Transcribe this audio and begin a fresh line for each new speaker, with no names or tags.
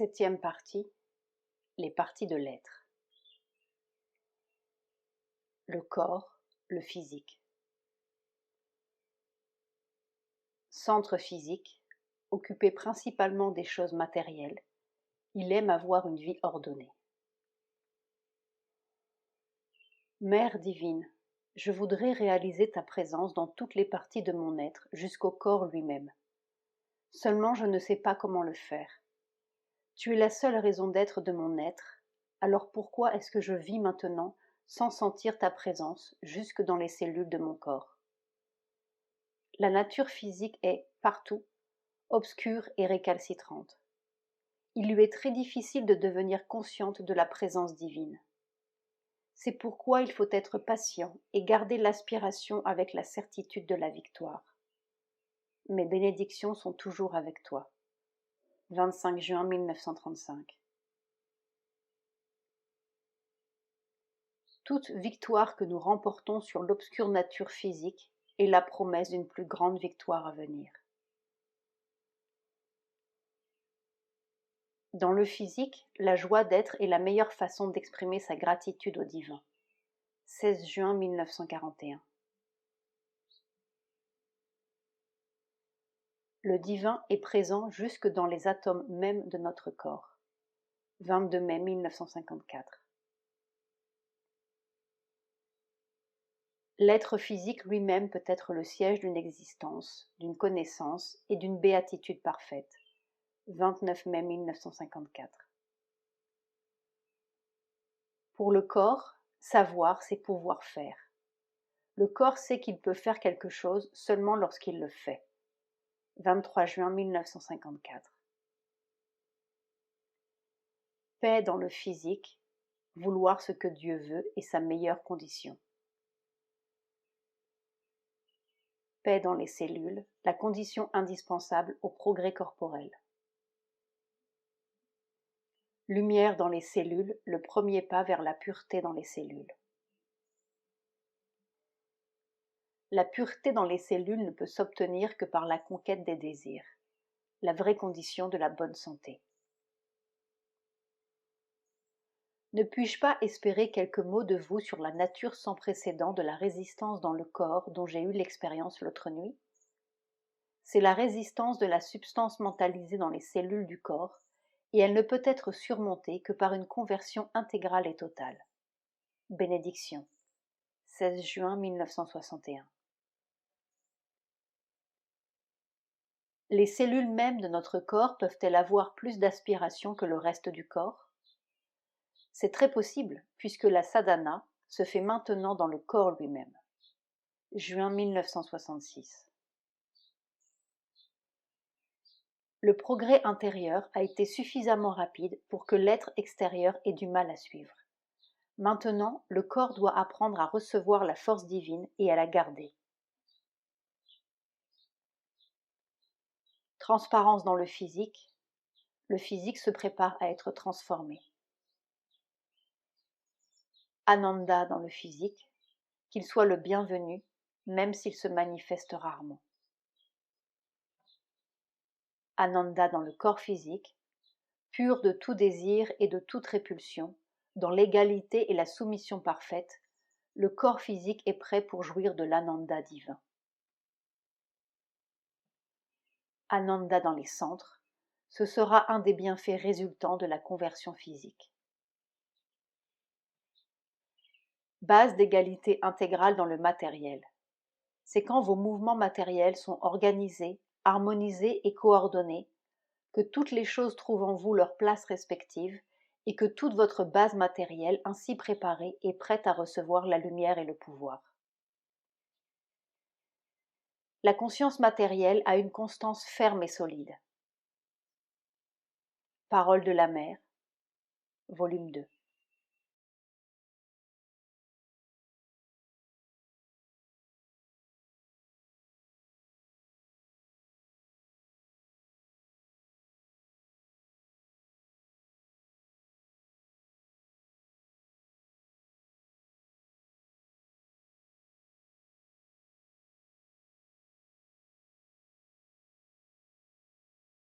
Septième partie, les parties de l'être. Le corps, le physique. Centre physique, occupé principalement des choses matérielles, il aime avoir une vie ordonnée. Mère divine, je voudrais réaliser ta présence dans toutes les parties de mon être jusqu'au corps lui-même. Seulement je ne sais pas comment le faire. Tu es la seule raison d'être de mon être, alors pourquoi est-ce que je vis maintenant sans sentir ta présence jusque dans les cellules de mon corps? La nature physique est, partout, obscure et récalcitrante. Il lui est très difficile de devenir consciente de la présence divine. C'est pourquoi il faut être patient et garder l'aspiration avec la certitude de la victoire. Mes bénédictions sont toujours avec toi. 25 juin 1935. Toute victoire que nous remportons sur l'obscure nature physique est la promesse d'une plus grande victoire à venir. Dans le physique, la joie d'être est la meilleure façon d'exprimer sa gratitude au divin. 16 juin 1941. Le divin est présent jusque dans les atomes mêmes de notre corps. 22 mai 1954. L'être physique lui-même peut être le siège d'une existence, d'une connaissance et d'une béatitude parfaite. 29 mai 1954. Pour le corps, savoir, c'est pouvoir faire. Le corps sait qu'il peut faire quelque chose seulement lorsqu'il le fait. 23 juin 1954. Paix dans le physique, vouloir ce que Dieu veut est sa meilleure condition. Paix dans les cellules, la condition indispensable au progrès corporel. Lumière dans les cellules, le premier pas vers la pureté dans les cellules. La pureté dans les cellules ne peut s'obtenir que par la conquête des désirs, la vraie condition de la bonne santé. Ne puis-je pas espérer quelques mots de vous sur la nature sans précédent de la résistance dans le corps dont j'ai eu l'expérience l'autre nuit? C'est la résistance de la substance mentalisée dans les cellules du corps, et elle ne peut être surmontée que par une conversion intégrale et totale. Bénédiction. 16 juin 1961. Les cellules mêmes de notre corps peuvent-elles avoir plus d'aspiration que le reste du corps? C'est très possible, puisque la sadhana se fait maintenant dans le corps lui-même. Juin 1966. Le progrès intérieur a été suffisamment rapide pour que l'être extérieur ait du mal à suivre. Maintenant, le corps doit apprendre à recevoir la force divine et à la garder. Transparence dans le physique se prépare à être transformé. Ananda dans le physique, qu'il soit le bienvenu, même s'il se manifeste rarement. Ananda dans le corps physique, pur de tout désir et de toute répulsion, dans l'égalité et la soumission parfaite, le corps physique est prêt pour jouir de l'ananda divin. Ananda dans les centres, ce sera un des bienfaits résultants de la conversion physique. Base d'égalité intégrale dans le matériel. C'est quand vos mouvements matériels sont organisés, harmonisés et coordonnés, que toutes les choses trouvent en vous leur place respective et que toute votre base matérielle ainsi préparée est prête à recevoir la lumière et le pouvoir. La conscience matérielle a une constance ferme et solide. Parole de la Mère, volume 2.